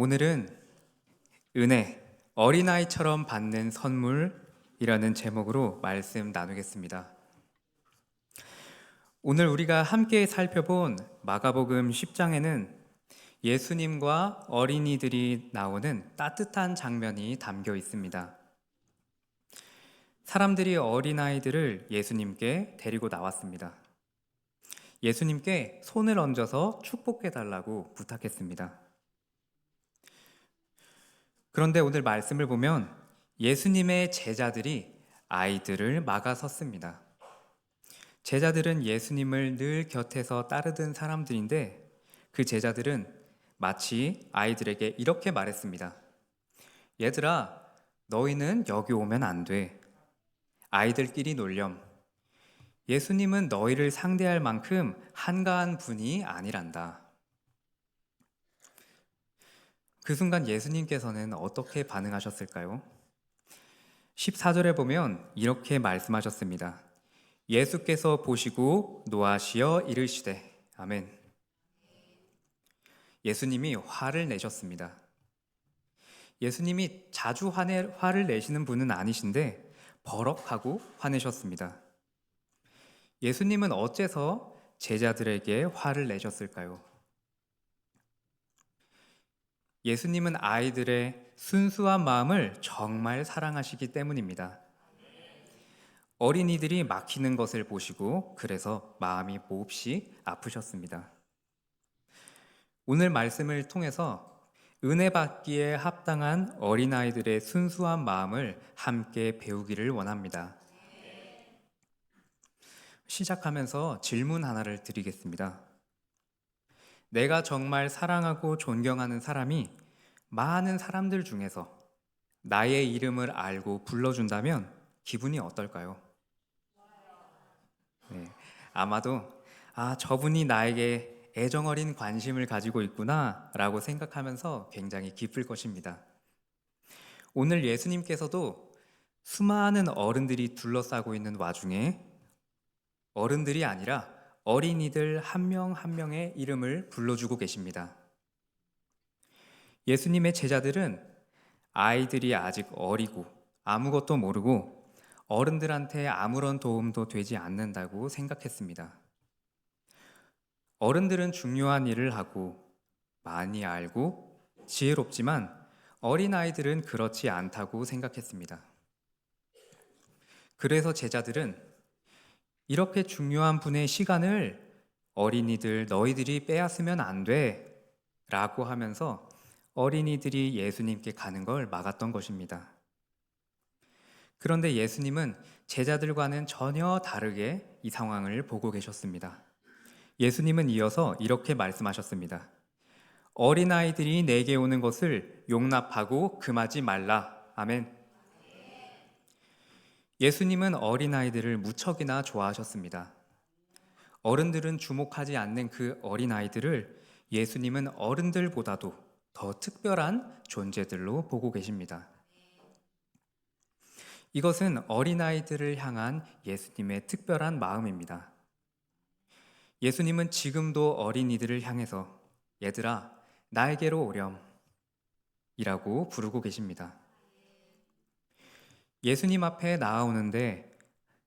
오늘은 은혜, 어린아이처럼 받는 선물이라는 제목으로 말씀 나누겠습니다. 오늘 우리가 함께 살펴본 마가복음 10장에는 예수님과 어린이들이 나오는 따뜻한 장면이 담겨 있습니다. 사람들이 어린아이들을 예수님께 데리고 나왔습니다. 예수님께 손을 얹어서 축복해달라고 부탁했습니다. 그런데 오늘 말씀을 보면 예수님의 제자들이 아이들을 막아섰습니다. 제자들은 예수님을 늘 곁에서 따르던 사람들인데 그 제자들은 마치 아이들에게 이렇게 말했습니다. 얘들아, 너희는 여기 오면 안 돼. 아이들끼리 놀렴. 예수님은 너희를 상대할 만큼 한가한 분이 아니란다. 그 순간 예수님께서는 어떻게 반응하셨을까요? 14절에 보면 이렇게 말씀하셨습니다. 예수께서 보시고 노하시어 이르시되 아멘. 예수님이 화를 내셨습니다. 예수님이 자주 화를 내시는 분은 아니신데 버럭하고 화내셨습니다. 예수님은 어째서 제자들에게 화를 내셨을까요? 예수님은 아이들의 순수한 마음을 정말 사랑하시기 때문입니다. 어린이들이 막히는 것을 보시고 그래서 마음이 몹시 아프셨습니다. 오늘 말씀을 통해서 은혜 받기에 합당한 어린아이들의 순수한 마음을 함께 배우기를 원합니다. 시작하면서 질문 하나를 드리겠습니다. 내가 정말 사랑하고 존경하는 사람이 많은 사람들 중에서 나의 이름을 알고 불러준다면 기분이 어떨까요? 네, 아마도 저분이 나에게 애정어린 관심을 가지고 있구나 라고 생각하면서 굉장히 기쁠 것입니다. 오늘 예수님께서도 수많은 어른들이 둘러싸고 있는 와중에 어른들이 아니라 어린이들 한 명 한 명의 이름을 불러주고 계십니다. 예수님의 제자들은 아이들이 아직 어리고 아무것도 모르고 어른들한테 아무런 도움도 되지 않는다고 생각했습니다. 어른들은 중요한 일을 하고 많이 알고 지혜롭지만 어린아이들은 그렇지 않다고 생각했습니다. 그래서 제자들은 이렇게 중요한 분의 시간을 어린이들 너희들이 빼앗으면 안 돼 라고 하면서 어린이들이 예수님께 가는 걸 막았던 것입니다. 그런데 예수님은 제자들과는 전혀 다르게 이 상황을 보고 계셨습니다. 예수님은 이어서 이렇게 말씀하셨습니다. 어린아이들이 내게 오는 것을 용납하고 금하지 말라. 아멘. 예수님은 어린아이들을 무척이나 좋아하셨습니다. 어른들은 주목하지 않는 그 어린아이들을 예수님은 어른들보다도 더 특별한 존재들로 보고 계십니다. 이것은 어린아이들을 향한 예수님의 특별한 마음입니다. 예수님은 지금도 어린이들을 향해서 얘들아, 나에게로 오렴 이라고 부르고 계십니다. 예수님 앞에 나아오는데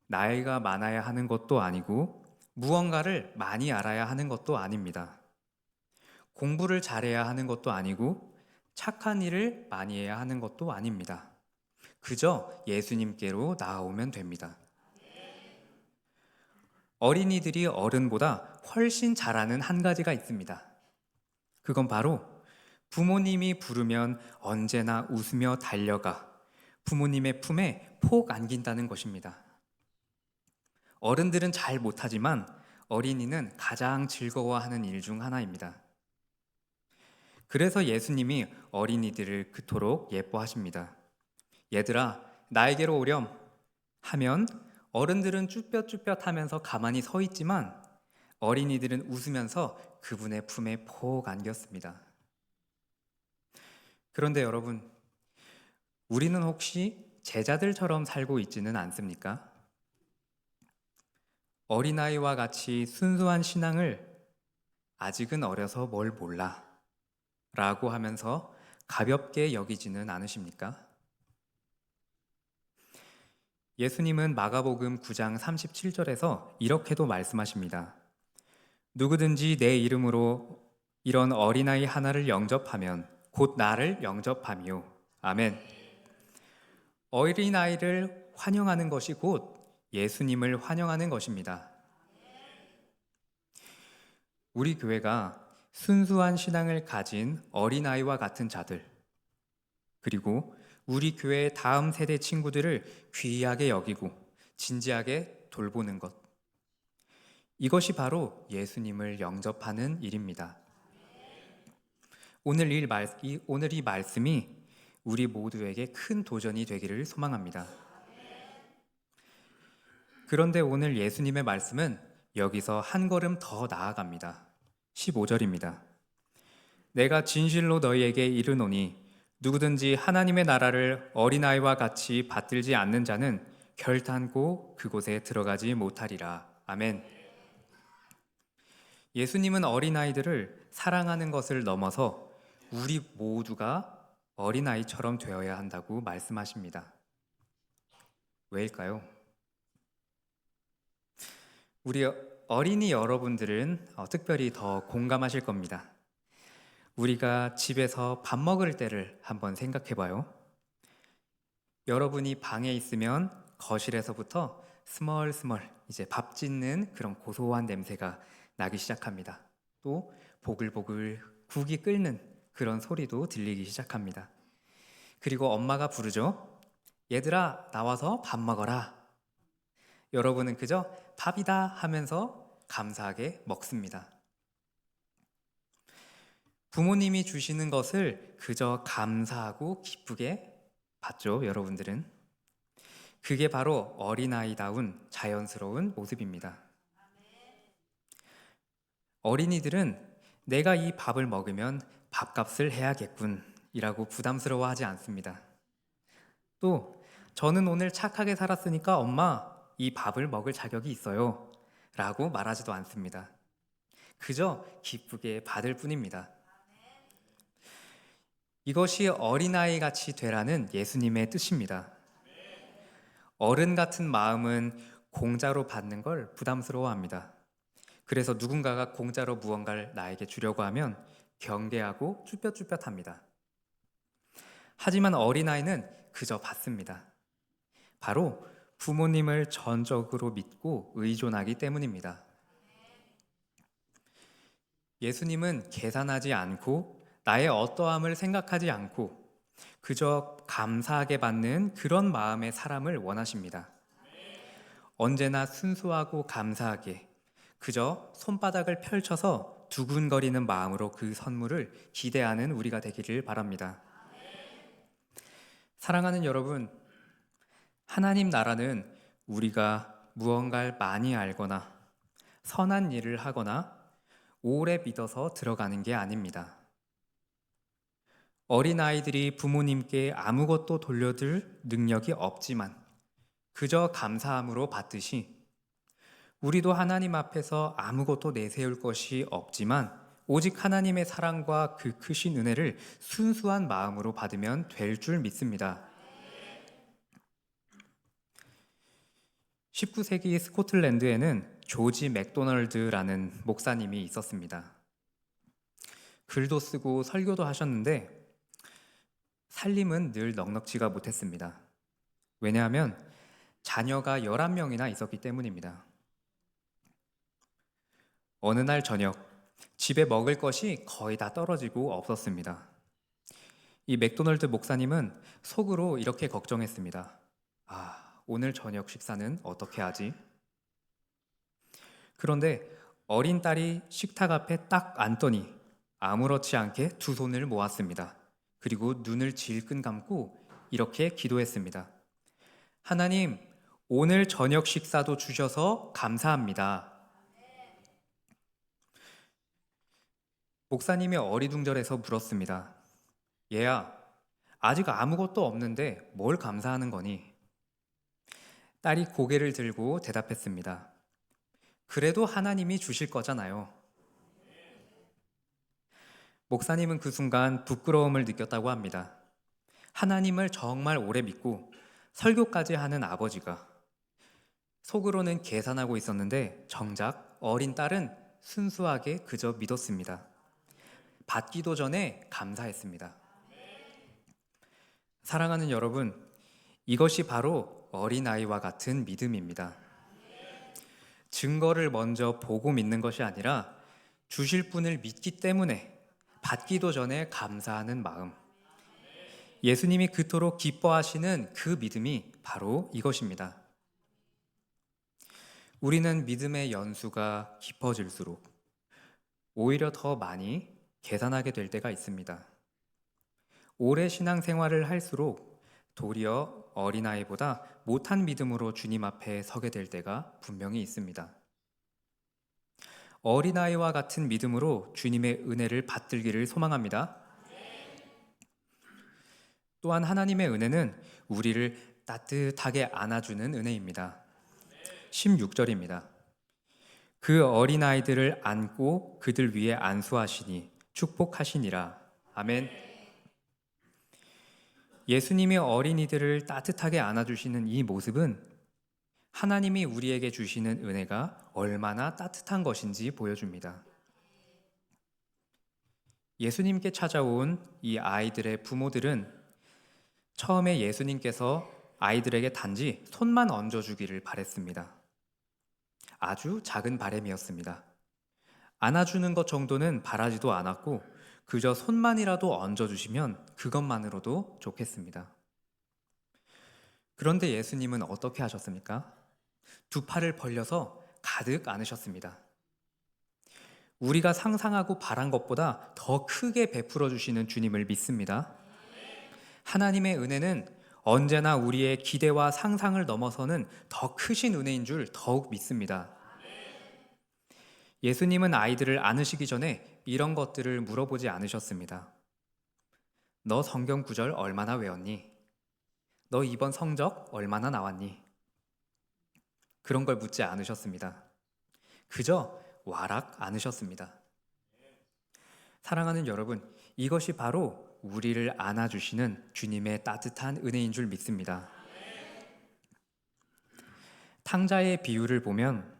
나이가 많아야 하는 것도 아니고 무언가를 많이 알아야 하는 것도 아닙니다. 공부를 잘해야 하는 것도 아니고 착한 일을 많이 해야 하는 것도 아닙니다. 그저 예수님께로 나아오면 됩니다. 어린이들이 어른보다 훨씬 잘하는 한 가지가 있습니다. 그건 바로 부모님이 부르면 언제나 웃으며 달려가 부모님의 품에 폭 안긴다는 것입니다. 어른들은 잘 못하지만 어린이는 가장 즐거워하는 일 중 하나입니다. 그래서 예수님이 어린이들을 그토록 예뻐하십니다. 얘들아, 나에게로 오렴 하면 어른들은 쭈뼛쭈뼛 하면서 가만히 서 있지만 어린이들은 웃으면서 그분의 품에 폭 안겼습니다. 그런데 여러분, 우리는 혹시 제자들처럼 살고 있지는 않습니까? 어린아이와 같이 순수한 신앙을 아직은 어려서 뭘 몰라 라고 하면서 가볍게 여기지는 않으십니까? 예수님은 마가복음 9장 37절에서 이렇게도 말씀하십니다. 누구든지 내 이름으로 이런 어린아이 하나를 영접하면 곧 나를 영접함이요. 아멘. 어린아이를 환영하는 것이 곧 예수님을 환영하는 것입니다. 우리 교회가 순수한 신앙을 가진 어린아이와 같은 자들, 그리고 우리 교회의 다음 세대 친구들을 귀하게 여기고 진지하게 돌보는 것. 이것이 바로 예수님을 영접하는 일입니다. 오늘 이 말씀이 우리 모두에게 큰 도전이 되기를 소망합니다. 그런데 오늘 예수님의 말씀은 여기서 한 걸음 더 나아갑니다. 15절입니다. 내가 진실로 너희에게 이르노니 누구든지 하나님의 나라를 어린아이와 같이 받들지 않는 자는 결단코 그곳에 들어가지 못하리라. 아멘. 예수님은 어린아이들을 사랑하는 것을 넘어서 우리 모두가 어린아이처럼 되어야 한다고 말씀하십니다. 왜일까요? 우리 어린이 여러분들은 특별히 더 공감하실 겁니다. 우리가 집에서 밥 먹을 때를 한번 생각해 봐요. 여러분이 방에 있으면 거실에서부터 스멀스멀 이제 밥 짓는 그런 고소한 냄새가 나기 시작합니다. 또 보글보글 국이 끓는 그런 소리도 들리기 시작합니다. 그리고 엄마가 부르죠. 얘들아, 나와서 밥 먹어라. 여러분은 그저 밥이다 하면서 감사하게 먹습니다. 부모님이 주시는 것을 그저 감사하고 기쁘게 받죠, 여러분들은. 그게 바로 어린아이다운 자연스러운 모습입니다. 어린이들은 내가 이 밥을 먹으면 밥값을 해야겠군 이라고 부담스러워하지 않습니다. 또 저는 오늘 착하게 살았으니까 엄마 이 밥을 먹을 자격이 있어요 라고 말하지도 않습니다. 그저 기쁘게 받을 뿐입니다. 이것이 어린아이 같이 되라는 예수님의 뜻입니다. 어른 같은 마음은 공짜로 받는 걸 부담스러워합니다. 그래서 누군가가 공짜로 무언가를 나에게 주려고 하면 경계하고 쭈뼛쭈뼛합니다. 하지만 어린아이는 그저 받습니다. 바로 부모님을 전적으로 믿고 의존하기 때문입니다. 예수님은 계산하지 않고 나의 어떠함을 생각하지 않고 그저 감사하게 받는 그런 마음의 사람을 원하십니다. 언제나 순수하고 감사하게 그저 손바닥을 펼쳐서 두근거리는 마음으로 그 선물을 기대하는 우리가 되기를 바랍니다. 사랑하는 여러분, 하나님 나라는 우리가 무언가를 많이 알거나 선한 일을 하거나 오래 믿어서 들어가는 게 아닙니다. 어린아이들이 부모님께 아무것도 돌려줄 능력이 없지만 그저 감사함으로 받듯이 우리도 하나님 앞에서 아무것도 내세울 것이 없지만 오직 하나님의 사랑과 그 크신 은혜를 순수한 마음으로 받으면 될 줄 믿습니다. 19세기 스코틀랜드에는 조지 맥도널드라는 목사님이 있었습니다. 글도 쓰고 설교도 하셨는데 살림은 늘 넉넉지가 못했습니다. 왜냐하면 자녀가 11명이나 있었기 때문입니다. 어느 날 저녁 집에 먹을 것이 거의 다 떨어지고 없었습니다. 이 맥도널드 목사님은 속으로 이렇게 걱정했습니다. 오늘 저녁 식사는 어떻게 하지? 그런데 어린 딸이 식탁 앞에 딱 앉더니 아무렇지 않게 두 손을 모았습니다. 그리고 눈을 질끈 감고 이렇게 기도했습니다. 하나님, 오늘 저녁 식사도 주셔서 감사합니다. 목사님이 어리둥절해서 물었습니다. 얘야, 아직 아무것도 없는데 뭘 감사하는 거니? 딸이 고개를 들고 대답했습니다. 그래도 하나님이 주실 거잖아요. 목사님은 그 순간 부끄러움을 느꼈다고 합니다. 하나님을 정말 오래 믿고 설교까지 하는 아버지가 속으로는 계산하고 있었는데 정작 어린 딸은 순수하게 그저 믿었습니다. 받기도 전에 감사했습니다. 사랑하는 여러분, 이것이 바로 어린아이와 같은 믿음입니다. 증거를 먼저 보고 믿는 것이 아니라 주실 분을 믿기 때문에 받기도 전에 감사하는 마음. 예수님이 그토록 기뻐하시는 그 믿음이 바로 이것입니다. 우리는 믿음의 연수가 깊어질수록 오히려 더 많이 계산하게 될 때가 있습니다. 오래 신앙생활을 할수록 도리어 어린아이보다 못한 믿음으로 주님 앞에 서게 될 때가 분명히 있습니다. 어린아이와 같은 믿음으로 주님의 은혜를 받들기를 소망합니다. 또한 하나님의 은혜는 우리를 따뜻하게 안아주는 은혜입니다. 16절입니다. 그 어린아이들을 안고 그들 위에 안수하시니 축복하시니라. 아멘. 예수님이 어린이들을 따뜻하게 안아주시는 이 모습은 하나님이 우리에게 주시는 은혜가 얼마나 따뜻한 것인지 보여줍니다. 예수님께 찾아온 이 아이들의 부모들은 처음에 예수님께서 아이들에게 단지 손만 얹어주기를 바랬습니다. 아주 작은 바람이었습니다. 안아주는 것 정도는 바라지도 않았고 그저 손만이라도 얹어주시면 그것만으로도 좋겠습니다. 그런데 예수님은 어떻게 하셨습니까? 두 팔을 벌려서 가득 안으셨습니다. 우리가 상상하고 바란 것보다 더 크게 베풀어 주시는 주님을 믿습니다. 하나님의 은혜는 언제나 우리의 기대와 상상을 넘어서는 더 크신 은혜인 줄 더욱 믿습니다. 예수님은 아이들을 안으시기 전에 이런 것들을 물어보지 않으셨습니다. 너 성경 구절 얼마나 외웠니? 너 이번 성적 얼마나 나왔니? 그런 걸 묻지 않으셨습니다. 그저 와락 안으셨습니다. 사랑하는 여러분, 이것이 바로 우리를 안아주시는 주님의 따뜻한 은혜인 줄 믿습니다. 탕자의 비유를 보면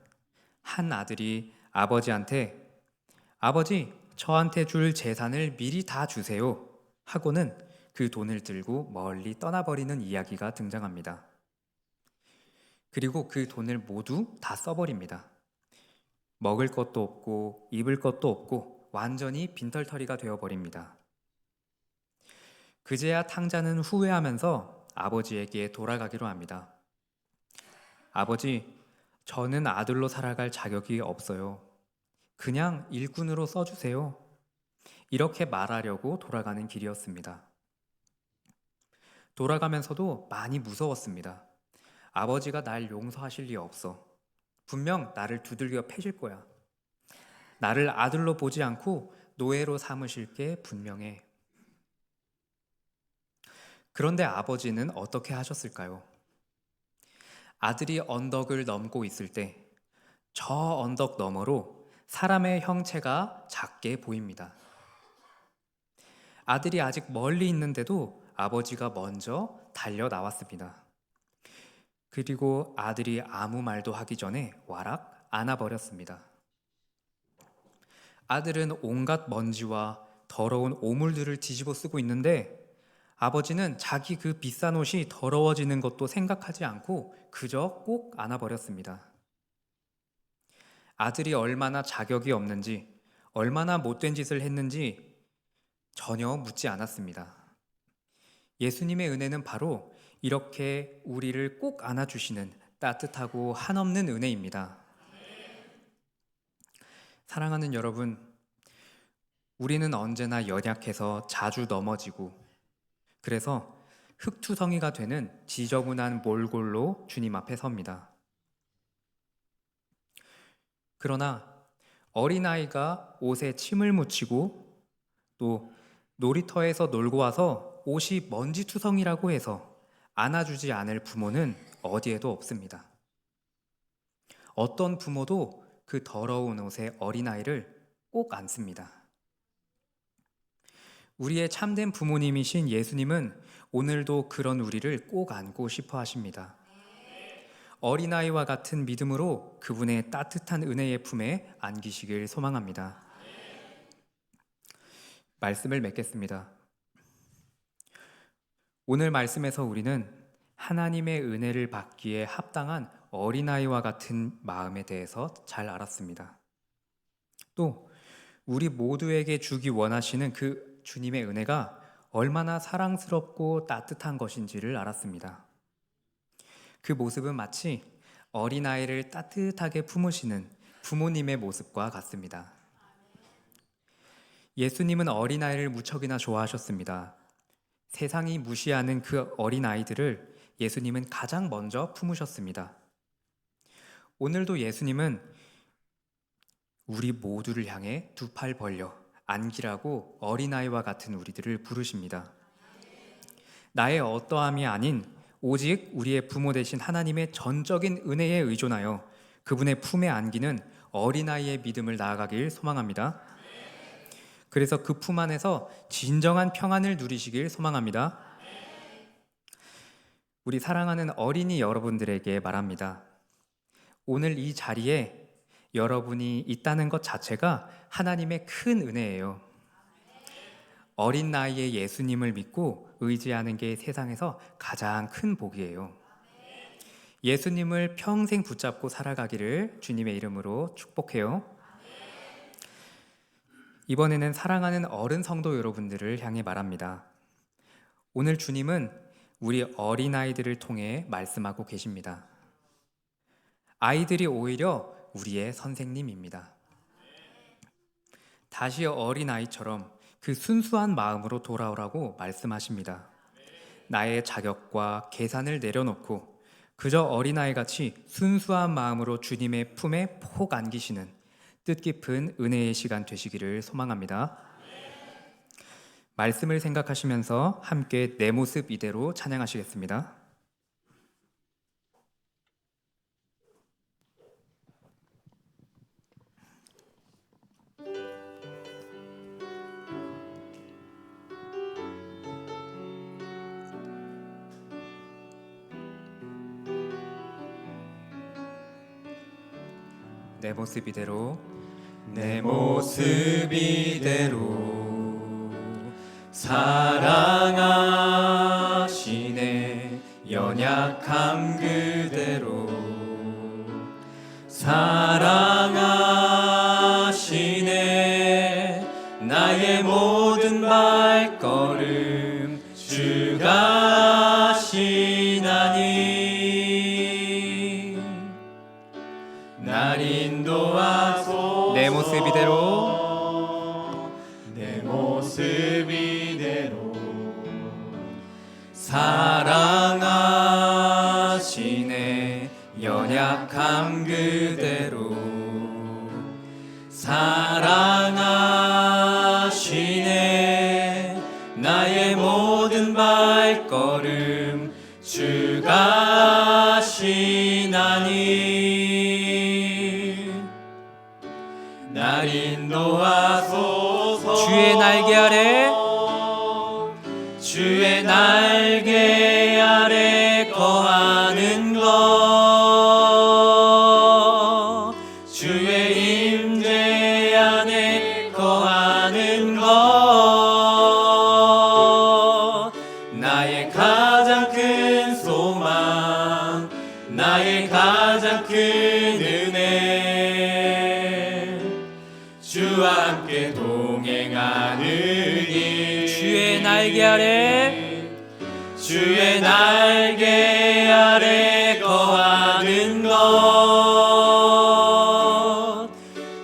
한 아들이 아버지한테 아버지, 저한테 줄 재산을 미리 다 주세요 하고는 그 돈을 들고 멀리 떠나버리는 이야기가 등장합니다. 그리고 그 돈을 모두 다 써버립니다. 먹을 것도 없고 입을 것도 없고 완전히 빈털터리가 되어버립니다. 그제야 탕자는 후회하면서 아버지에게 돌아가기로 합니다. 아버지, 저는 아들로 살아갈 자격이 없어요. 그냥 일꾼으로 써주세요. 이렇게 말하려고 돌아가는 길이었습니다. 돌아가면서도 많이 무서웠습니다. 아버지가 날 용서하실 리 없어. 분명 나를 두들겨 패실 거야. 나를 아들로 보지 않고 노예로 삼으실 게 분명해. 그런데 아버지는 어떻게 하셨을까요? 아들이 언덕을 넘고 있을 때 저 언덕 너머로 사람의 형체가 작게 보입니다. 아들이 아직 멀리 있는데도 아버지가 먼저 달려 나왔습니다. 그리고 아들이 아무 말도 하기 전에 와락 안아버렸습니다. 아들은 온갖 먼지와 더러운 오물들을 뒤집어 쓰고 있는데 아버지는 자기 그 비싼 옷이 더러워지는 것도 생각하지 않고 그저 꼭 안아버렸습니다. 아들이 얼마나 자격이 없는지, 얼마나 못된 짓을 했는지 전혀 묻지 않았습니다. 예수님의 은혜는 바로 이렇게 우리를 꼭 안아주시는 따뜻하고 한없는 은혜입니다. 사랑하는 여러분, 우리는 언제나 연약해서 자주 넘어지고 그래서 흙투성이가 되는 지저분한 몰골로 주님 앞에 섭니다. 그러나 어린아이가 옷에 침을 묻히고 또 놀이터에서 놀고 와서 옷이 먼지투성이라고 해서 안아주지 않을 부모는 어디에도 없습니다. 어떤 부모도 그 더러운 옷에 어린아이를 꼭 안습니다. 우리의 참된 부모님이신 예수님은 오늘도 그런 우리를 꼭 안고 싶어 하십니다. 어린아이와 같은 믿음으로 그분의 따뜻한 은혜의 품에 안기시길 소망합니다. 말씀을 맺겠습니다. 오늘 말씀에서 우리는 하나님의 은혜를 받기에 합당한 어린아이와 같은 마음에 대해서 잘 알았습니다. 또 우리 모두에게 주기 원하시는 그 주님의 은혜가 얼마나 사랑스럽고 따뜻한 것인지를 알았습니다. 그 모습은 마치 어린아이를 따뜻하게 품으시는 부모님의 모습과 같습니다. 예수님은 어린아이를 무척이나 좋아하셨습니다. 세상이 무시하는 그 어린아이들을 예수님은 가장 먼저 품으셨습니다. 오늘도 예수님은 우리 모두를 향해 두 팔 벌려 안기라고 어린아이와 같은 우리들을 부르십니다. 나의 어떠함이 아닌 오직 우리의 부모 되신 하나님의 전적인 은혜에 의존하여 그분의 품에 안기는 어린아이의 믿음을 나아가길 소망합니다. 그래서 그 품 안에서 진정한 평안을 누리시길 소망합니다. 우리 사랑하는 어린이 여러분들에게 말합니다. 오늘 이 자리에 여러분이 있다는 것 자체가 하나님의 큰 은혜예요. 어린 나이에 예수님을 믿고 의지하는 게 세상에서 가장 큰 복이에요. 예수님을 평생 붙잡고 살아가기를 주님의 이름으로 축복해요. 이번에는 사랑하는 어른 성도 여러분들을 향해 말합니다. 오늘 주님은 우리 어린아이들을 통해 말씀하고 계십니다. 아이들이 오히려 우리의 선생님입니다. 다시 어린아이처럼 그 순수한 마음으로 돌아오라고 말씀하십니다. 나의 자격과 계산을 내려놓고 그저 어린아이같이 순수한 마음으로 주님의 품에 폭 안기시는 뜻깊은 은혜의 시간 되시기를 소망합니다. 말씀을 생각하시면서 함께 내 모습 이대로 찬양하시겠습니다. 내 모습 이대로 내 모습 이대로 사랑하시네 연약함 그대로 사랑하시네 나의 모든 발걸음 주가 하시나니 날 인도하소서 내 모습 이대로 내 모습 이대로 사랑하시네 연약함 그대로 사랑하시네 나의 모든 발걸음 주가 하시나니 날 인도하소서 주의 날개 아래 주의 날개 아래 거하는 것 주의 임재 안에 거하는 것 나의 가장 큰 소망 나의 가장 큰 은혜 주와 함께 동행하느니 주의 날개 아래 주의 날개 아래 거하는 것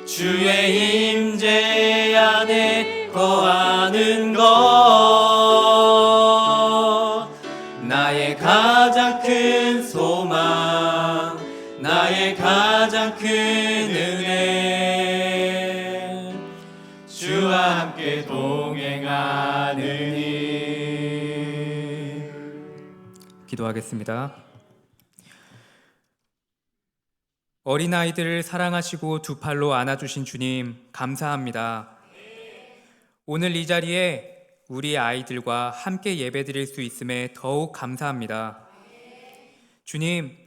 주의 임재 안에 거하는 것 나의 가장 큰 소망 나의 가장 큰 은혜 주와 함께 동행하느니 기도하겠습니다. 어린아이들을 사랑하시고 두 팔로 안아주신 주님 감사합니다. 오늘 이 자리에 우리 아이들과 함께 예배드릴 수 있음에 더욱 감사합니다. 주님,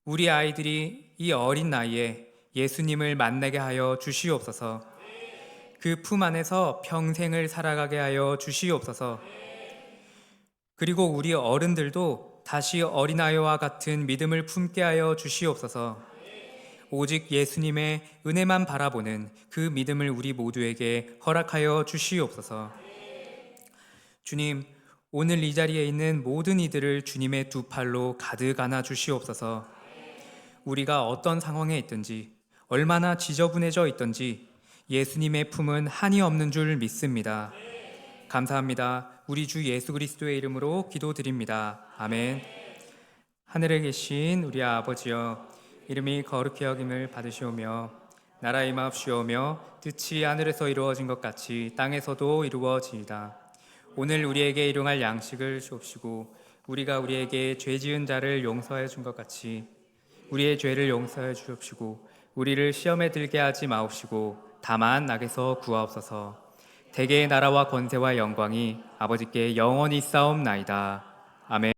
우리 아이들이 이 어린 나이에 예수님을 만나게 하여 주시옵소서. 그 품 안에서 평생을 살아가게 하여 주시옵소서. 그리고 우리 어른들도 다시 어린아이와 같은 믿음을 품게 하여 주시옵소서. 오직 예수님의 은혜만 바라보는 그 믿음을 우리 모두에게 허락하여 주시옵소서. 주님, 오늘 이 자리에 있는 모든 이들을 주님의 두 팔로 가득 안아 주시옵소서. 우리가 어떤 상황에 있든지, 얼마나 지저분해져 있든지 예수님의 품은 한이 없는 줄 믿습니다. 감사합니다. 우리 주 예수 그리스도의 이름으로 기도드립니다. 아멘. 하늘에 계신 우리 아버지여, 이름이 거룩히 여김을 받으시오며 나라의 임하옵시오며 뜻이 하늘에서 이루어진 것 같이 땅에서도 이루어지이다. 오늘 우리에게 일용할 양식을 주옵시고 우리가 우리에게 죄 지은 자를 용서해 준 것 같이 우리의 죄를 용서해 주옵시고 우리를 시험에 들게 하지 마옵시고 다만 악에서 구하옵소서. 대개의 나라와 권세와 영광이 아버지께 영원히 있사옵나이다. 아멘.